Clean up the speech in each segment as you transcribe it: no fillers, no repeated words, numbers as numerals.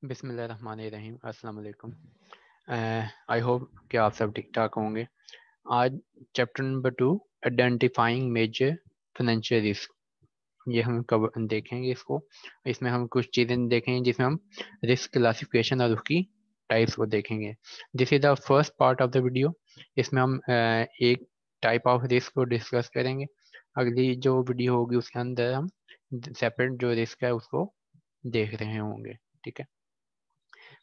बिस्मिल्लाहिर्रहमानिर्रहीम। अस्सलाम वालेकुम। आई होप कि आप सब ठीक ठाक होंगे। आज chapter number 2 identifying major financial risk, ये हम कवर देखेंगे इसको। इसमें हम कुछ चीज़ें देखेंगे जिसमें हम रिस्क क्लासिफिकेशन और उसकी टाइप्स को देखेंगे। This is the first part of the video. इसमें हम एक टाइप ऑफ रिस्क को डिस्कस करेंगे। अगली जो वीडियो होगी उसके अंदर हम सेपरेट जो रिस्क है उसको देख रहे होंगे। ठीक है।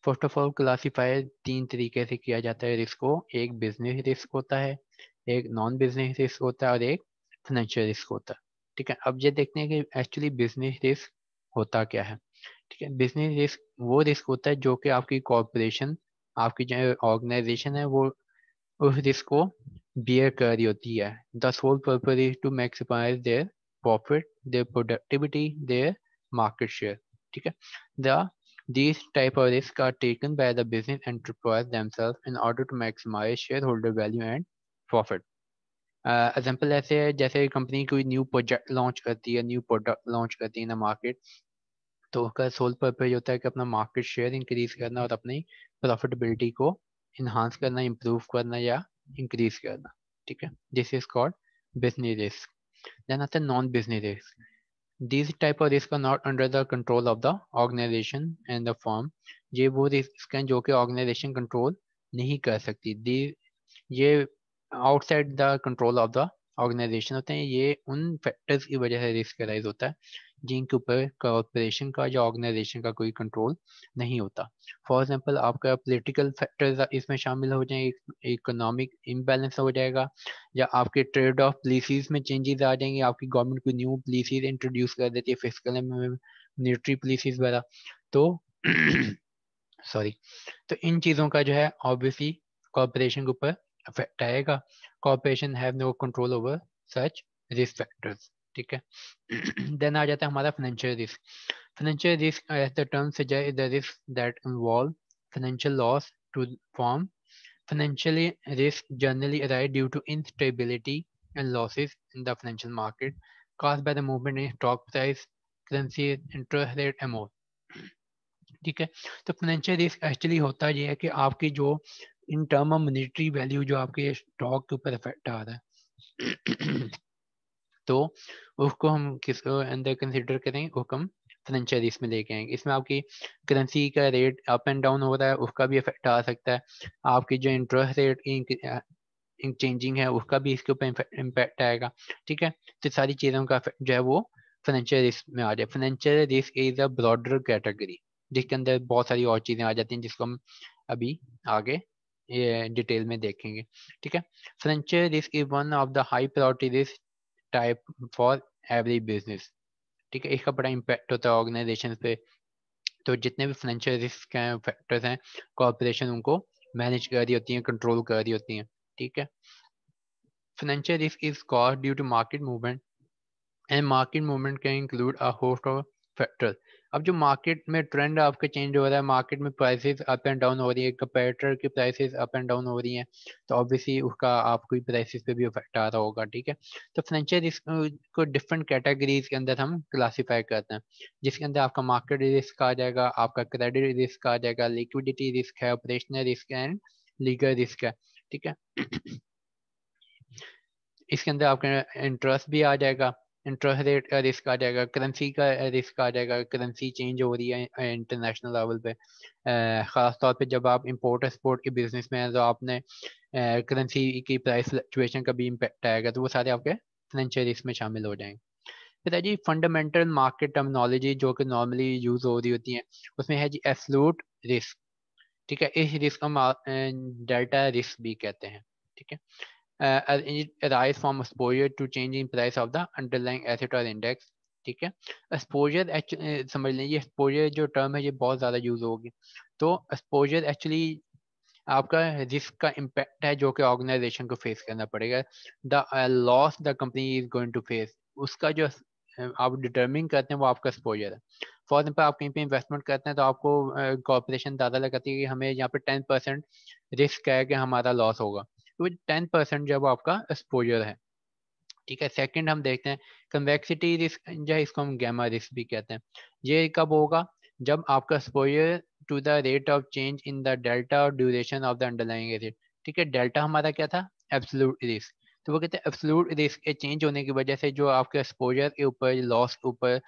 फर्स्ट ऑफ ऑल क्लासीफाई 3 तरीके से किया जाता है रिस्क को। एक बिजनेस रिस्क होता है, एक नॉन बिजनेस रिस्क होता है और एक फाइनेंशियल रिस्क होता है। ठीक है। अब ये देखते हैं कि एक्चुअली बिजनेस रिस्क होता क्या है। ठीक है। बिजनेस रिस्क वो रिस्क होता है जो कि आपकी कॉरपोरेशन, आपकी जो ऑर्गेनाइजेशन है वो उस रिस्क को बियर कर रही होती है। The sole purpose is to maximise their profit, their productivity, their market share. ठीक है। The These type of risks are taken by the business enterprise themselves in order to maximize shareholder value and profit. Example ऐसे है जैसे company कोई new project launch करती है, new product launch करती है ना मार्केट, तो उसका सोल पर्पज होता है कि अपना मार्केट शेयर इंक्रीज करना और अपनी प्रॉफिटेबिलिटी को इन्हांस करना, इम्प्रूव करना या इंक्रीज करना। ठीक है। This is called business risk. Then आता है non business risk. These type of risk are not under the control of the organization and the firm. ये वो रिस्क हैं जो कि ऑर्गेनाइजेशन कंट्रोल नहीं कर सकती। ये outside the control of the organisation होते हैं। ये उन फैक्टर्स की वजह से रिस्क राइज होता है जिनके ऊपर कॉर्पोरेशन का या ऑर्गेनाइजेशन का कोई कंट्रोल नहीं होता। फॉर एग्जांपल आपका पॉलिटिकल फैक्टर्स इसमें शामिल हो जाए, इकोनॉमिक इम्बैलेंस हो जाएगा, या आपके ट्रेड ऑफ पॉलिसीज में चेंजेस आ जाएंगे। आपकी गवर्नमेंट कोई न्यू पॉलिसीज इंट्रोड्यूस कर देती है, फिस्कल मिलिट्री पॉलिसीज वगैरह। तो सॉरी, तो इन चीज़ों का जो है ऑब्वियसली कॉर्पोरेशन के ऊपर अफेक्ट आएगा। Corporation have no control over such risk factors. ठीक है। देन आ जाता है हमारा financial risk. Financial risk as the term suggest the risk that involve financial loss to form. Financially risk generally arise due to instability and losses in the financial market caused by the movement in stock price, currency, interest rate and more. ठीक है। तो financial risk actually होता ये है कि आपकी जो in term of monetary value जो आपके स्टॉक के ऊपर इफेक्ट आ रहा है तो उसको हम किस अंदर कंसिडर करेंगे, उसको हम फाइनेंशियल रिस्क में लेके आएंगे। इसमें आपकी करेंसी का रेट अप एंड डाउन हो रहा है, उसका भी इफेक्ट आ सकता है। आपकी जो इंटरेस्ट रेट चेंजिंग है उसका भी इसके ऊपर इम्पैक्ट आएगा। ठीक है। तो सारी चीज़ों का जो है वो फाइनेंशियल रिस्क में आ जाए। Financial risk is a broader category जिसके अंदर बहुत सारी और चीज़ें आ जाती हैं जिसको हम अभी आगे ये डिटेल में देखेंगे। ठीक है। Financial risk is one of the high priority risk type for every business. ठीक है। इसका बड़ा इम्पैक्ट होता है ऑर्गेनाइजेशन पे। तो जितने भी फाइनेंशियल रिस्क हैं, फैक्टर्स हैं, कॉर्पोरेशन उनको मैनेज कर रही होती हैं, कंट्रोल कर रही होती हैं। ठीक है। Financial risk is caused due to market movement, and market movement can include a host of factors. अब जो मार्केट में ट्रेंड आपका चेंज हो रहा है, मार्केट में प्राइसेस अप एंड डाउन हो रही है, कंपेटिटर की प्राइसेस अप एंड डाउन हो रही हैं, तो ऑब्वियसली उसका आपको प्राइसेस पे भी इफेक्ट आ रहा होगा। ठीक है। तो फाइनेंशियल रिस्क को डिफरेंट कैटेगरीज के अंदर हम क्लासीफाई करते हैं, जिसके अंदर आपका मार्केट रिस्क आ जाएगा, आपका क्रेडिट रिस्क आ जाएगा, लिक्विडिटी रिस्क है, operational risk and legal risk है। ठीक है। इसके अंदर आपका इंटरेस्ट भी आ जाएगा, इंटरेस्ट रेट का रिस्क आ जाएगा, करेंसी का रिस्क आ जाएगा, करेंसी चेंज हो रही है इंटरनेशनल लेवल पे। ख़ास तौर पे जब आप इंपोर्ट एक्सपोर्ट के बिजनेस में हैं तो आपने करेंसी की प्राइस फ्लक्चुएशन का भी इम्पैक्ट आएगा, तो वो सारे आपके फाइनेंशियल रिस्क में शामिल हो जाएंगे। फिर है जी फंडामेंटल मार्केट टर्मिनोलॉजी जो कि नॉर्मली यूज हो रही होती है, उसमें है जी एब्सोल्यूट रिस्क। ठीक है। इस रिस्क को हम डेल्टा रिस्क भी कहते हैं। ठीक है। It arise from exposure to changing price of the underlying asset or index. ठीक है। एक्सपोजर समझ लीजिए, एक्सपोजर जो टर्म है ये बहुत ज़्यादा यूज होगी। तो एक्सपोजर एक्चुअली आपका रिस्क का इम्पैक्ट है जो कि ऑर्गेनाइजेशन को फेस करना पड़ेगा। The loss the company is going to face, उसका जो आप डिटर्मिन करते हैं वो आपका एक्सपोजर है। फॉर एग्जाम्पल आप कहीं पे इन्वेस्टमेंट करते हैं तो आपको कॉर्पोरेशन दादा लगाती है कि हमें यहाँ पे 10% रिस्क है कि हमारा लॉस होगा, तो 10% जब आपका एक्सपोजर है। ठीक है। सेकंड हम देखते हैं कन्वेक्सिटी रिस्क जो है, इसको हम गैमा रिस्क भी कहते हैं। ये कब होगा, जब आपका exposure to the rate of change in the delta और duration of the underlying asset. ठीक है, डेल्टा हमारा क्या था, एब्सोल्यूट रिस्क। तो वो कहते हैं एब्सोल्यूट रिस्क के चेंज होने की वजह से जो आपके एक्सपोजर के ऊपर, लॉस के ऊपर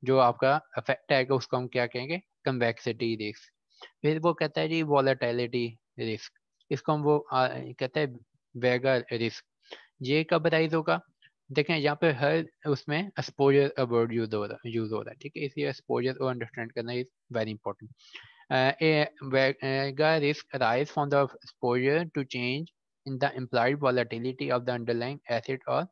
जो आपका इफेक्ट आएगा उसको हम क्या कहेंगे, कन्वेक्सिटी रिस्क। फिर वो कहता है जी वॉलेटिलिटी रिस्क, इसको हम वो कहते हैं वेगर रिस्क। ये कब राइज होगा, देखें यहाँ पे हर उसमें एक्सपोजर वर्ड यूज हो रहा है। ठीक है, इसलिए एक्सपोजर को अंडरस्टैंड करना is very important. a risk arise from the exposure to change in the implied volatility of the underlying asset or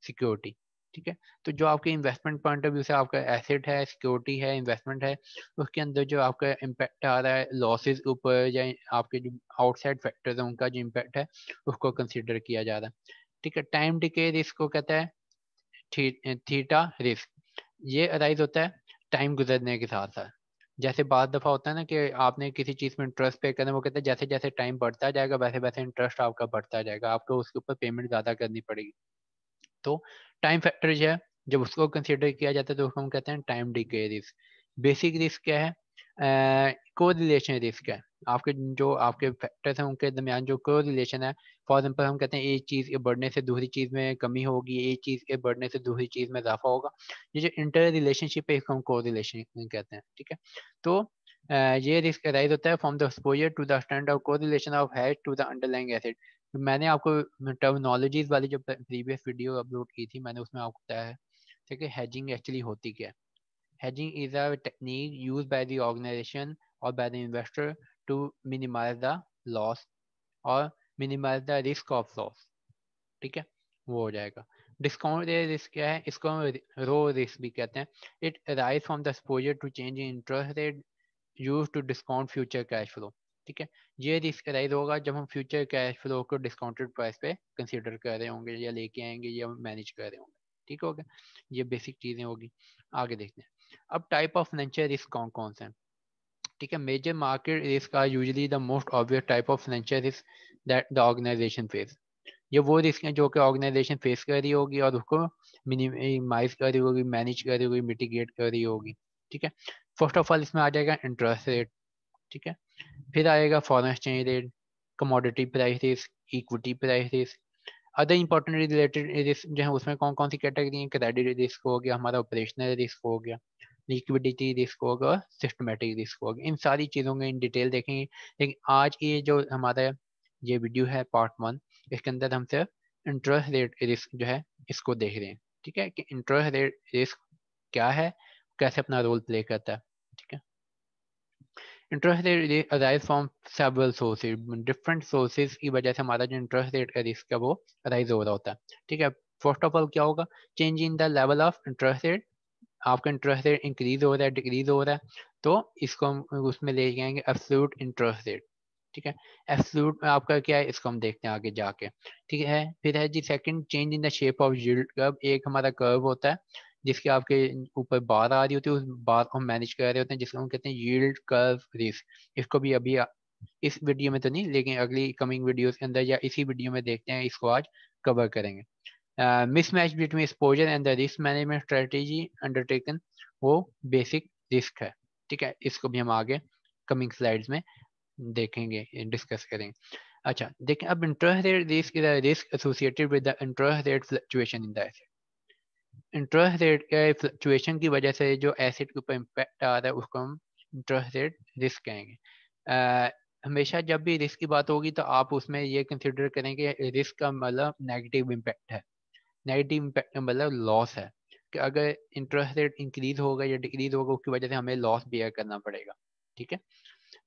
security। ठीक है, तो जो आपके इन्वेस्टमेंट पॉइंट ऑफ व्यू से आपका एसेट है, सिक्योरिटी है, इन्वेस्टमेंट है, उसके अंदर जो आपका इम्पैक्ट आ रहा है लॉसेस ऊपर या आपके जो आउटसाइड फैक्टर्स हैं उनका जो इम्पैक्ट है उसको कंसिडर किया जा रहा है। ठीक है, टाइम डिके रिस्क को कहता है थीटा रिस्क। ये अराइज होता है टाइम गुजरने के साथ साथ। जैसे बाद दफा होता है ना कि आपने किसी चीज में इंटरेस्ट पे करना, वो कहते हैं जैसे जैसे टाइम बढ़ता जाएगा वैसे वैसे इंटरेस्ट आपका बढ़ता जाएगा, आपको उसके ऊपर पेमेंट ज्यादा करनी पड़ेगी। तो टाइम फैक्टर जो है जब उसको कंसिडर किया जाता है तो उसको हम कहते हैं time decay risk. Basic risk क्या है, को रिलेशन रिस्क है, आपके जो आपके फैक्टर्स हैं उनके दरमियान जो को रिलेशन है। फॉर एग्जाम्पल हम कहते हैं एक चीज़ के बढ़ने से दूसरी चीज़ में कमी होगी, एक चीज़ के बढ़ने से दूसरी चीज़ में इजाफा होगा। ये जो इंटर रिलेशनशिप है इसको हम को रिलेशन कहते हैं। ठीक है, तो ये रिस्क अराइज होता है from the exposure to the stand of correlation of hedge to the underlying asset. मैंने आपको टर्मिनोलॉजीज वाली जो प्रीवियस वीडियो अपलोड की थी मैंने उसमें आपको बताया है। ठीक है, हेजिंग एक्चुअली होती क्या है। Hedging is a technique used by the organization or by the investor to minimize the loss or minimize the risk of loss। ठीक है, वो हो जाएगा। डिस्काउंट रिस्क क्या है, इसको हम रो रिस्क भी कहते हैं। It arise from the exposure to change in interest rate use to discount future cash flow. ठीक है, ये रिस्क अराइज होगा जब हम फ्यूचर कैश फ्लो को डिस्काउंटेड प्राइस पे कंसीडर कर रहे होंगे या लेके आएंगे या मैनेज कर रहे होंगे। ठीक हो गया, ये बेसिक चीजें होगी। आगे देखते हैं अब टाइप ऑफ फाइनेंशियल रिस्क कौन कौन से हैं। ठीक है, major market risk are usually the most obvious type of financial risk that the organisation face. ये वो रिस्क हैं जो कि ऑर्गेनाइजेशन फेस कर रही होगी और उसको मिनिमाइज कर रही होगी, मैनेज कर रही होगी, मिटिगेट कर रही होगी। ठीक है, फर्स्ट ऑफ ऑल इसमें आ जाएगा इंटरेस्ट रेट। ठीक है, फिर आएगा foreign exchange rate, commodity price risk, equity price risk. Other important related risk जो है उसमें कौन कौन सी कैटेगरी है, क्रेडिट रिस्क हो गया, हमारा ऑपरेशनल रिस्क हो गया, लिक्विडिटी रिस्क होगा, सिस्टमेटिक रिस्क होगा। इन सारी चीज़ों में इन डिटेल देखेंगे, लेकिन आज ये जो हमारा ये वीडियो है पार्ट 1, इसके अंदर हम सिर्फ इंटरेस्ट रेट रिस्क जो है इसको देख रहे हैं। ठीक है, कि इंटरेस्ट रेट रिस्क क्या है, कैसे अपना रोल प्ले करता है। ठीक है, interest rate arise from several sources, different sources की वजह से हमारा जो इंटरेस्ट रेट का रिस्क है वो अराइज हो रहा होता है। ठीक है, फर्स्ट ऑफ ऑल क्या होगा, change in the level of interest rate. आपका इंटरेस्ट रेट इंक्रीज हो रहा है, डिक्रीज हो रहा है, तो इसको हम उसमें ले जाएंगे एब्सोल्यूट इंटरेस्ट रेट। ठीक है, एब्सोल्यूट में आपका क्या है इसको हम देखते हैं आगे जाके। ठीक है, फिर है जी second, change in the shape of yield curve. एक हमारा कर्व होता है जिसके आपके ऊपर बार आ रही होती है, उस बार को हम मैनेज कर रहे होते हैं जिसको हम कहते हैं यील्ड कर्व रिस्क। इसको भी अभी इस वीडियो में तो नहीं लेकिन अगली कमिंग वीडियोस के अंदर या इसी वीडियो में देखते हैं, इसको आज कवर करेंगे। Mismatch between exposure and the risk management strategy undertaken, वो बेसिक रिस्क है। ठीक है, इसको भी हम आगे कमिंग स्लाइड्स में देखेंगे, डिस्कस करेंगे। अच्छा देखें, अब interest rate risk is a risk associated with the interest rate fluctuation in the asset. Interest rate के फ्लक्चुएशन की वजह से जो एसेट के ऊपर इम्पैक्ट आ रहा है उसको हम इंटरेस्ट रेट रिस्क कहेंगे। हमेशा जब भी रिस्क की बात होगी तो आप उसमें ये कंसिडर करेंगे रिस्क का मतलब नेगेटिव इम्पैक्ट है। नेगेटिव इम्पैक्ट का मतलब लॉस है कि अगर इंटरेस्ट रेट इंक्रीज होगा या डिक्रीज होगा उसकी वजह से हमें लॉस बेयर करना पड़ेगा। ठीक है,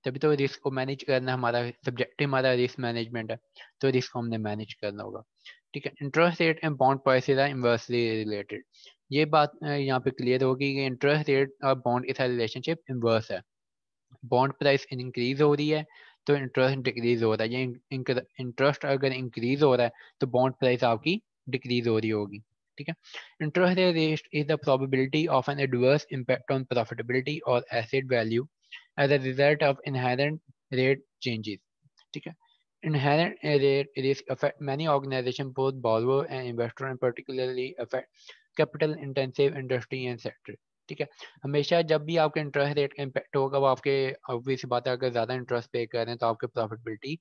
तभी तो रिस्क को मैनेज करना हमारा सब्जेक्टिव, हमारा रिस्क मैनेजमेंट है, तो रिस्क को हमने मैनेज करना होगा। ठीक है, interest rate and bond prices are inversely related. ये बात यहाँ पे क्लियर होगी कि इंटरेस्ट रेट और बॉन्ड के साथ रिलेशनशिप इन्वर्स है। बॉन्ड प्राइस इंक्रीज हो रही है तो इंटरेस्ट डिक्रीज हो रहा है, या इंटरेस्ट अगर इंक्रीज हो रहा है तो बॉन्ड प्राइस आपकी डिक्रीज हो रही होगी। ठीक है, interest rate is the probability of an adverse impact on profitability और asset value as a result of inherent rate changes। ठीक है, inherent rate risk affect many organizations, both borrower and investor, and particularly affect capital intensive industry and sector। ठीक है। हमेशा जब भी आपके interest rate का इम्पैक्ट होगा वो आपके, ऑब्वियस बात है, अगर ज़्यादा इंटरेस्ट पे कर रहे हैं तो आपके प्रॉफिटेबिलिटी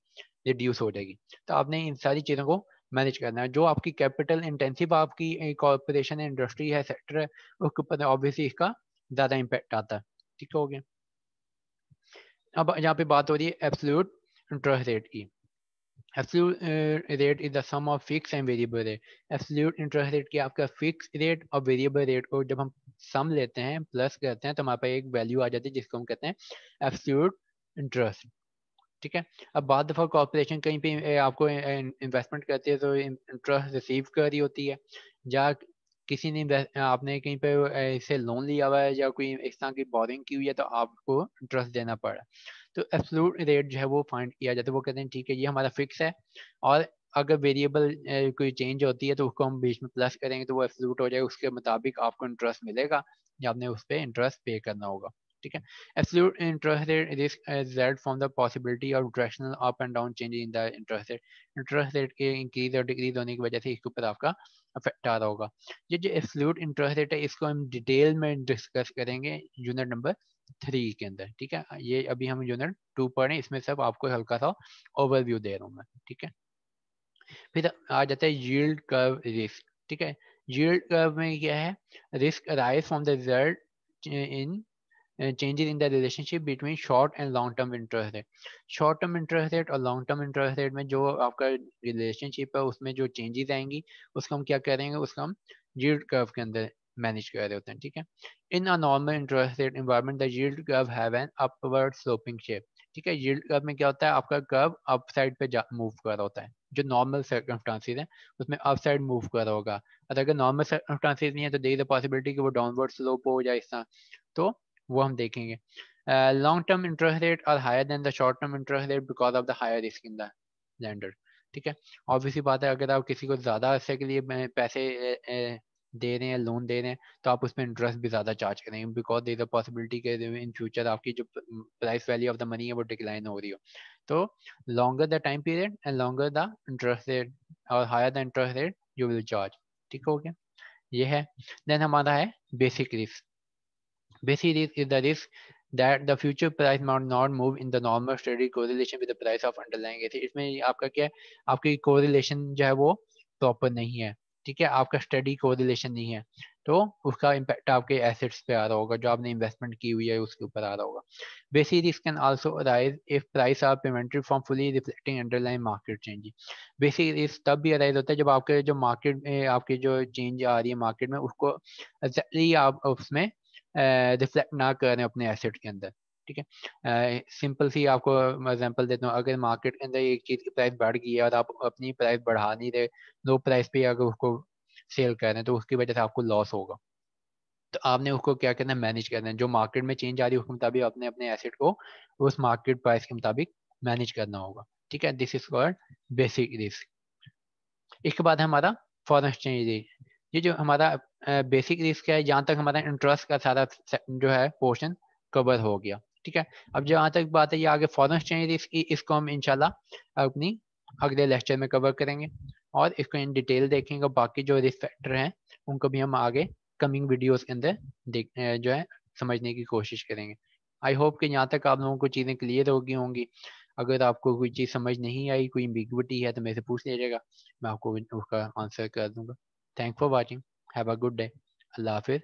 रिड्यूस हो जाएगी। तो आपने इन सारी चीज़ों को मैनेज करना है। जो आपकी कैपिटल इंटेंसिव आपकी कॉर्पोरेशन इंडस्ट्री है, सेक्टर है, उसके ऊपर ऑब्वियसली इसका ज़्यादा इम्पैक्ट आता है। ठीक हो गया। अब यहाँ पे बात हो रही है एब्सोल्यूट इंटरेस्ट रेट की। Absolute rate is the sum of fix and variable rate. Absolute interest rate की आपका फिक्स रेट और वेरिएबल रेट को जब हम सम लेते हैं, प्लस करते हैं, तो हमारे पास एक वैल्यू आ जाती है जिसको हम कहते हैं एब्सोल्यूट इंटरेस्ट। ठीक है। अब बाद दफ़ा कॉर्पोरेशन कहीं पे आपको इन्वेस्टमेंट करती है तो इंटरेस्ट रिसीव कर रही होती है, या किसी ने आपने कहीं पे इसे लोन लिया हुआ है या कोई इस तरह की बोरिंग की हुई है तो आपको इंटरेस्ट देना पड़ा। तो एब्सोल्यूट रेट जो है वो फाइंड किया जाता है। वो कहते हैं ठीक है ये हमारा फिक्स है, और अगर वेरिएबल कोई चेंज होती है तो उसको हम बीच में प्लस करेंगे तो वो एब्सोल्यूट हो जाएगा, उसके मुताबिक आपको इंटरेस्ट मिलेगा या आपने उस पर इंटरेस्ट पे करना होगा। ठीक है। Absolute interest rate risk is that from the possibility of directional up and down change in the interest rate. Interest rate के इंक्रीज और डिक्रीज होने की वजह से इसके ऊपर आपका अफेक्ट आ रहा होगा। ये जो एब्सोल्यूट इंटरेस्ट रेट है इसको हम डिटेल में डिस्कस करेंगे यूनिट नंबर 3 के अंदर। ठीक है। ये अभी हम यूनिट 2 पढ़े, इसमें सब आपको हल्का सा ओवरव्यू दे रहा हूँ मैं। ठीक है। फिर आ जाता है यील्ड कर्व रिस्क। ठीक है। यील्ड कर्व में क्या है, risk arise from the result in changes in the relationship between short and long term interest rate. Short term interest rate और लॉन्ग टर्म इंटरेस्ट रेट में जो आपका रिलेशनशिप है उसमें जो चेंजेस आएंगी उसको हम क्या करेंगे, उसको हम यील्ड कर्व के अंदर मैनेज कर रहे होते हैं। ठीक है। In a normal interest rate environment the yield curve have an upward sloping shape. ठीक है। यील्ड कर्व में क्या होता है, आपका कर्व अप साइड पे मूव कर रहा होता है। जो नॉर्मल सर्कमस्टांसेस है उसमें अप साइड मूव कर रहा होगा, और अगर नॉर्मल सर्कमस्टांसेस नहीं है तो देयर इज अ पॉसिबिलिटी कि वो डाउनवर्ड स्लोप हो जाए इस तरह, तो वो हम देखेंगे। Long term interest rate are higher than the short term interest rate because of the higher risk in the lender. ठीक है। ऑब्वियसली बात है, अगर आप किसी को ज़्यादा अरसे के लिए पैसे दे रहे हैं, लोन दे रहे हैं, तो आप उसमें इंटरेस्ट भी ज़्यादा चार्ज करेंगे, बिकॉज देयर अ पॉसिबिलिटी के इन फ्यूचर आपकी जो price value of the money है वो डिक्लाइन हो रही हो। तो longer the time period and longer the interest rate और higher the interest rate you will charge. ठीक हो गया। ये है। देन हमारा है basic risk. Basic risk is the risk that the future price might not move in the normal steady correlation with the price of underlying asset. इसमें आपका क्या है, आपकी कोरिलेशन जो है वो प्रॉपर नहीं है। ठीक है। आपका स्टडी कोरिलेशन नहीं है, तो उसका इम्पैक्ट आपके एसेट्स पे आ रहा होगा, जो आपने इन्वेस्टमेंट की हुई है उसके ऊपर आ रहा होगा। Basic risk can also arise if price are prevented from fully reflecting underline market change. Basic risk तब भी अराइज होता है जब आपके जो मार्केट में आपकी जो चेंज आ रही है मार्केट में उसको एक्जेक्टली आप उसमें रिफ्लेक्ट ना करें अपने एसेट के अंदर। ठीक है। सिंपल सी आपको एग्जांपल देता हूँ, अगर मार्केट के अंदर एक चीज़ की प्राइस बढ़ गई है और आप अपनी प्राइस बढ़ा नहीं रहे, लो प्राइस पे अगर उसको सेल कर रहे हैं तो उसकी वजह से आपको लॉस होगा। तो आपने उसको क्या करना है, मैनेज करना है। जो मार्केट में चेंज आ रही है उसके मुताबिक आपने अपने एसेट को उस मार्केट प्राइस के मुताबिक मैनेज करना होगा। ठीक है। This is called basic risk. इसके बाद है हमारा फॉरेन एक्सचेंज रिस्क। ये जो हमारा बेसिक रिस्क है, यहाँ तक हमारा इंटरेस्ट का सारा जो है पोर्शन कवर हो गया। ठीक है। अब जहाँ तक बात है ये आगे फॉरेन एक्सचेंज रिस्क की, इसको हम इंशाल्लाह अपनी अगले लेक्चर में कवर करेंगे और इसको इन डिटेल देखेंगे। बाकी जो रिस्क फैक्टर हैं उनको भी हम आगे कमिंग वीडियोस के अंदर जो है समझने की कोशिश करेंगे। आई होप कि यहाँ तक आप लोगों को चीज़ें क्लियर हो गई होंगी। अगर आपको कोई चीज़ समझ नहीं आई, कोई एम्बिग्विटी है तो मेरे से पूछ लीजिएगा, मैं आपको उसका आंसर कर दूंगा। Thank for watching. Have a good day. Allah हाफिज़।